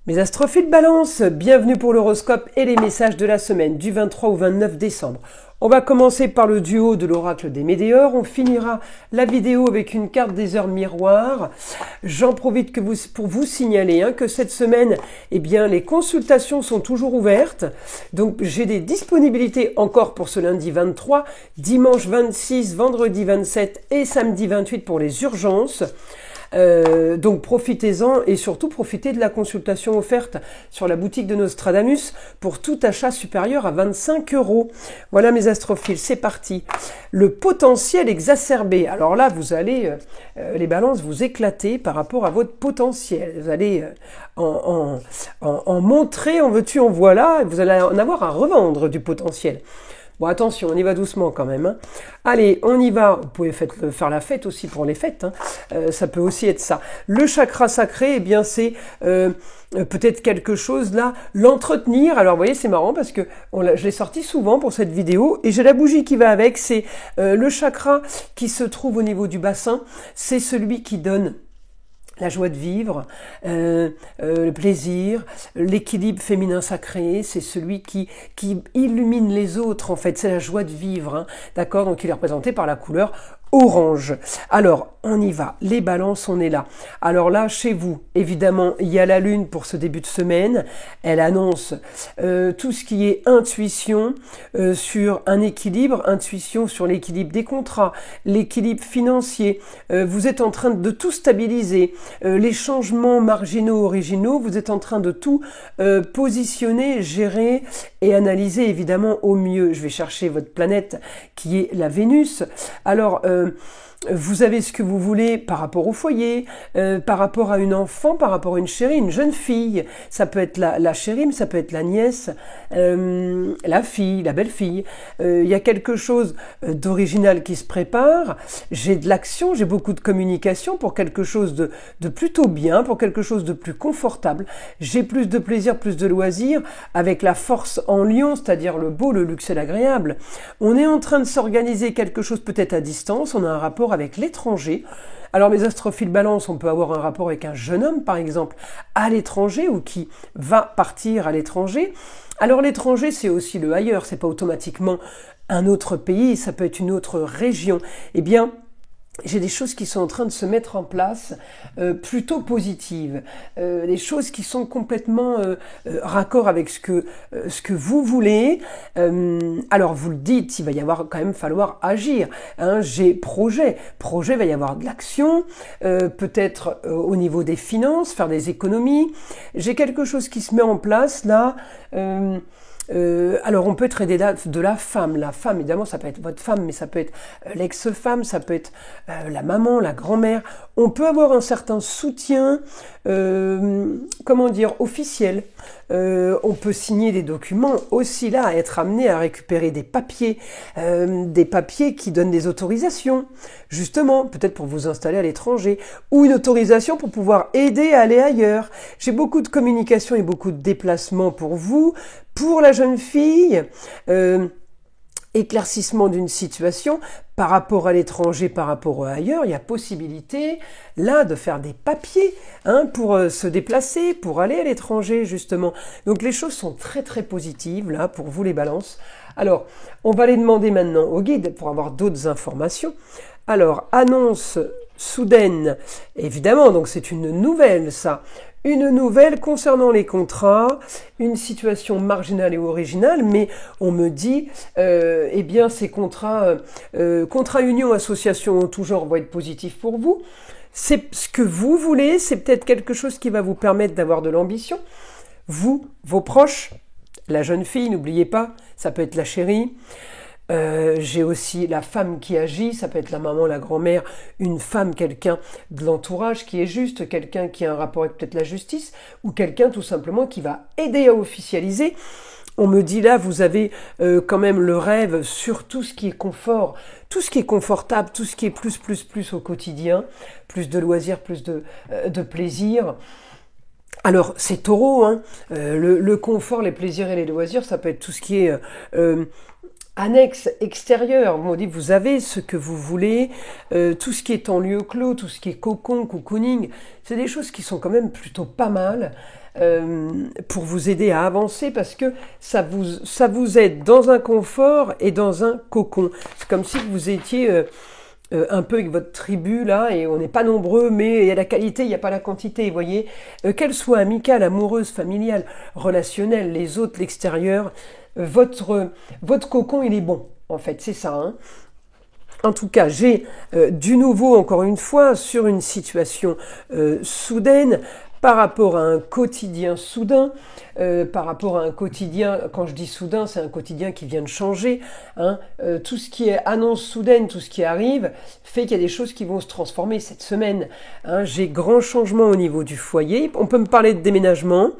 Mes astrophiles Balance, bienvenue pour l'horoscope et les messages de la semaine du 23 au 29 décembre. On va commencer par le duo de l'oracle des Météores. On finira la vidéo avec une carte des heures miroirs. J'en profite pour vous signaler que cette semaine, les consultations sont toujours ouvertes. Donc j'ai des disponibilités encore pour ce lundi 23, dimanche 26, vendredi 27 et samedi 28 pour les urgences. Donc profitez-en et surtout profitez de la consultation offerte sur la boutique de Nostradamus pour tout achat supérieur à 25 €. Voilà mes astrophiles, c'est parti. Le potentiel exacerbé. Alors là, vous allez, les balances, vous éclater par rapport à votre potentiel. Vous allez en montrer, en veux-tu, en voilà. Vous allez en avoir à revendre du potentiel. Bon, attention, on y va doucement quand même. Allez, on y va. Vous pouvez faire la fête aussi pour les fêtes. Ça peut aussi être ça. Le chakra sacré, c'est peut-être quelque chose là, l'entretenir. Alors, vous voyez, c'est marrant parce que je l'ai sorti souvent pour cette vidéo et j'ai la bougie qui va avec. C'est le chakra qui se trouve au niveau du bassin. C'est celui qui donne la joie de vivre, le plaisir, l'équilibre féminin sacré, c'est celui qui illumine les autres en fait, c'est la joie de vivre, d'accord? Donc il est représenté par la couleur orange. Alors, on y va. Les balances, on est là. Alors là, chez vous, évidemment, il y a la lune pour ce début de semaine. Elle annonce tout ce qui est intuition sur un équilibre, intuition sur l'équilibre des contrats, l'équilibre financier. Vous êtes en train de tout stabiliser. Les changements marginaux, originaux, vous êtes en train de tout positionner, gérer et analyser, évidemment, au mieux. Je vais chercher votre planète qui est la Vénus. Alors, vous avez ce que vous voulez par rapport au foyer, par rapport à une enfant, par rapport à une chérie, une jeune fille. Ça peut être la chérie, mais ça peut être la nièce, la fille, la belle-fille. Il y a quelque chose d'original qui se prépare. J'ai de l'action, j'ai beaucoup de communication pour quelque chose de plutôt bien, pour quelque chose de plus confortable. J'ai plus de plaisir, plus de loisirs, avec la force en lion, c'est-à-dire le beau, le luxe et l'agréable. On est en train de s'organiser quelque chose peut-être à distance, on a un rapport avec l'étranger. Alors mes astrophiles Balance, on peut avoir un rapport avec un jeune homme par exemple à l'étranger ou qui va partir à l'étranger. Alors l'étranger c'est aussi le ailleurs, c'est pas automatiquement un autre pays, ça peut être une autre région. J'ai des choses qui sont en train de se mettre en place, plutôt positives, des choses qui sont complètement raccord avec ce que vous voulez. Alors vous le dites, il va y avoir quand même falloir agir. J'ai projet, va y avoir de l'action, peut-être au niveau des finances, faire des économies. J'ai quelque chose qui se met en place là. Alors on peut traiter de la femme. La femme, évidemment, ça peut être votre femme, mais ça peut être l'ex-femme, ça peut être la maman, la grand-mère. On peut avoir un certain soutien, officiel. On peut signer des documents aussi là, être amené à récupérer des papiers qui donnent des autorisations, justement, peut-être pour vous installer à l'étranger, ou une autorisation pour pouvoir aider à aller ailleurs. J'ai beaucoup de communication et beaucoup de déplacements pour vous. Pour la jeune fille, éclaircissement d'une situation par rapport à l'étranger, par rapport à ailleurs, il y a possibilité là de faire des papiers pour se déplacer, pour aller à l'étranger justement. Donc les choses sont très très positives là pour vous les balances. Alors, on va les demander maintenant au guide pour avoir d'autres informations. Alors, annonce soudaine, évidemment, donc c'est une nouvelle ça. Une nouvelle concernant les contrats, une situation marginale et originale, mais on me dit, ces contrats union, association en tout genre vont être positifs pour vous. C'est ce que vous voulez, c'est peut-être quelque chose qui va vous permettre d'avoir de l'ambition. Vous, vos proches, la jeune fille, n'oubliez pas, ça peut être la chérie. J'ai aussi la femme qui agit, ça peut être la maman, la grand-mère, une femme, quelqu'un de l'entourage qui est juste, quelqu'un qui a un rapport avec peut-être la justice, ou quelqu'un tout simplement qui va aider à officialiser. On me dit là, vous avez quand même le rêve sur tout ce qui est confort, tout ce qui est confortable, tout ce qui est plus au quotidien, plus de loisirs, plus de plaisir. Alors, c'est taureau, le confort, les plaisirs et les loisirs, ça peut être tout ce qui est Annexe extérieure, on dit vous avez ce que vous voulez, tout ce qui est en lieu clos, tout ce qui est cocon, cocooning, c'est des choses qui sont quand même plutôt pas mal pour vous aider à avancer parce que ça vous aide dans un confort et dans un cocon. C'est comme si vous étiez un peu avec votre tribu là, et on n'est pas nombreux, mais il y a la qualité, il n'y a pas la quantité, vous voyez. Qu'elle soit amicale, amoureuse, familiale, relationnelle, les autres, l'extérieur, votre cocon, il est bon, en fait, c'est ça. Hein. En tout cas, j'ai du nouveau, encore une fois, sur une situation soudaine, par rapport à un quotidien soudain, par rapport à un quotidien, quand je dis soudain, c'est un quotidien qui vient de changer. Hein, tout ce qui est annonce soudaine, tout ce qui arrive, fait qu'il y a des choses qui vont se transformer cette semaine. Hein, j'ai grand changement au niveau du foyer. On peut me parler de déménagement.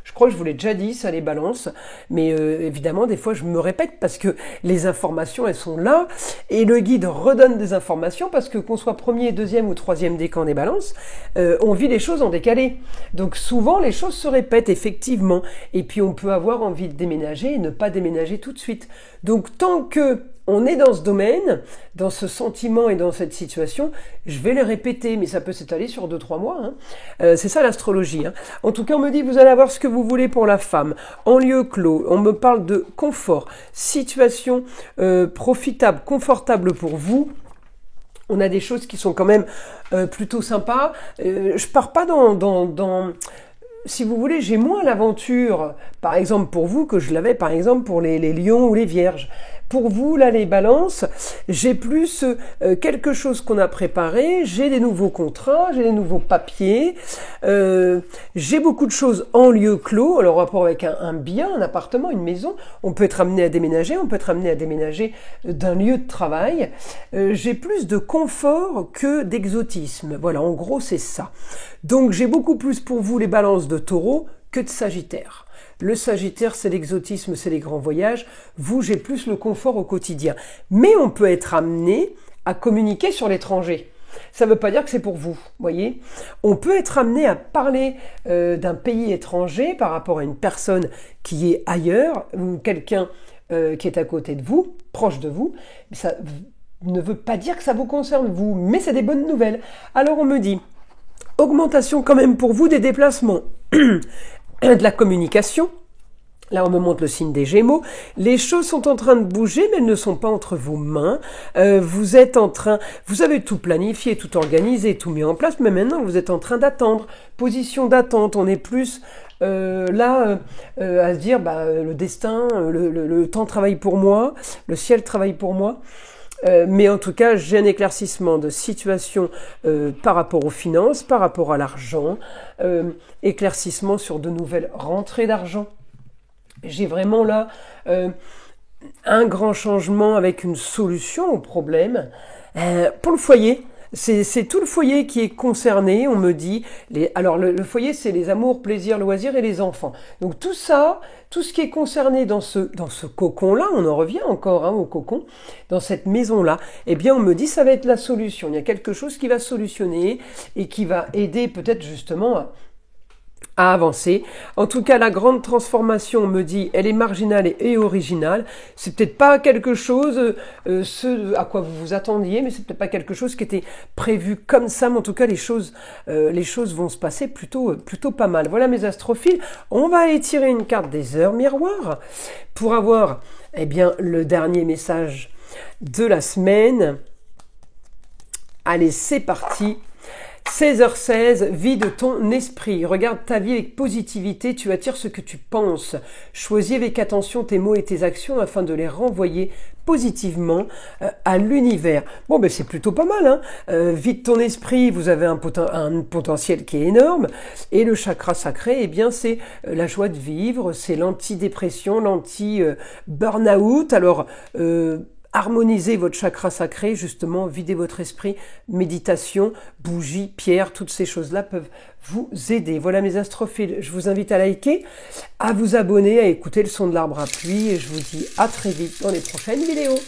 Je crois que je vous l'ai déjà dit, ça les balance, mais évidemment, des fois, je me répète parce que les informations, elles sont là, et le guide redonne des informations parce que qu'on soit premier, deuxième ou troisième décan des balances, on vit les choses en décalé. Donc souvent, les choses se répètent, effectivement, et puis on peut avoir envie de déménager et ne pas déménager tout de suite. Donc tant que on est dans ce domaine, dans ce sentiment et dans cette situation, je vais les répéter, mais ça peut s'étaler sur 2-3 mois. Hein. C'est ça l'astrologie. Hein. En tout cas, on me dit, vous allez avoir ce que vous voulez pour la femme, en lieu clos. On me parle de confort, situation profitable, confortable pour vous. On a des choses qui sont quand même plutôt sympas. Je pars pas dans si vous voulez, j'ai moins l'aventure, par exemple pour vous, que je l'avais par exemple pour les lions ou les vierges. Pour vous, là, les balances, j'ai plus quelque chose qu'on a préparé, j'ai des nouveaux contrats, j'ai des nouveaux papiers, j'ai beaucoup de choses en lieu clos, alors en rapport avec un bien, un appartement, une maison, on peut être amené à déménager, on peut être amené à déménager d'un lieu de travail, j'ai plus de confort que d'exotisme, voilà, en gros c'est ça. Donc j'ai beaucoup plus pour vous les balances de Taureau que de Sagittaire. Le Sagittaire, c'est l'exotisme, c'est les grands voyages. Vous, j'ai plus le confort au quotidien. Mais on peut être amené à communiquer sur l'étranger. Ça ne veut pas dire que c'est pour vous, voyez. On peut être amené à parler d'un pays étranger par rapport à une personne qui est ailleurs, ou quelqu'un qui est à côté de vous, proche de vous. Ça ne veut pas dire que ça vous concerne, vous, mais c'est des bonnes nouvelles. Alors on me dit, augmentation quand même pour vous des déplacements. De la communication, là on me montre le signe des Gémeaux, les choses sont en train de bouger mais elles ne sont pas entre vos mains, vous avez tout planifié, tout organisé, tout mis en place, mais maintenant vous êtes en train d'attendre, position d'attente, on est plus à se dire le destin, le temps travaille pour moi, le ciel travaille pour moi. Mais en tout cas, j'ai un éclaircissement de situation par rapport aux finances, par rapport à l'argent, éclaircissement sur de nouvelles rentrées d'argent. J'ai vraiment là un grand changement avec une solution au problème. Pour le foyer, c'est tout le foyer qui est concerné, on me dit. Alors le foyer, c'est les amours, plaisirs, loisirs et les enfants. Donc tout ça, tout ce qui est concerné dans ce cocon-là, on en revient encore au cocon, dans cette maison-là, eh bien on me dit ça va être la solution. Il y a quelque chose qui va solutionner et qui va aider peut-être justement à avancer. En tout cas, la grande transformation, on me dit, elle est marginale et originale. C'est peut-être pas quelque chose ce à quoi vous vous attendiez, mais c'est peut-être pas quelque chose qui était prévu comme ça. Mais en tout cas, les choses vont se passer plutôt pas mal. Voilà mes astrophiles. On va aller tirer une carte des heures miroirs pour avoir, le dernier message de la semaine. Allez, c'est parti. 16h16, vie de ton esprit. Regarde ta vie avec positivité, tu attires ce que tu penses. Choisis avec attention tes mots et tes actions afin de les renvoyer positivement à l'univers. Bon, c'est plutôt pas mal. Hein. Vie de ton esprit, vous avez un potentiel qui est énorme. Et le chakra sacré, c'est la joie de vivre, c'est l'anti-dépression, l'anti-burn-out. Alors, harmonisez votre chakra sacré, justement, videz votre esprit, méditation, bougie, pierre, toutes ces choses-là peuvent vous aider. Voilà mes astrophiles, je vous invite à liker, à vous abonner, à écouter le son de l'arbre à pluie et je vous dis à très vite dans les prochaines vidéos.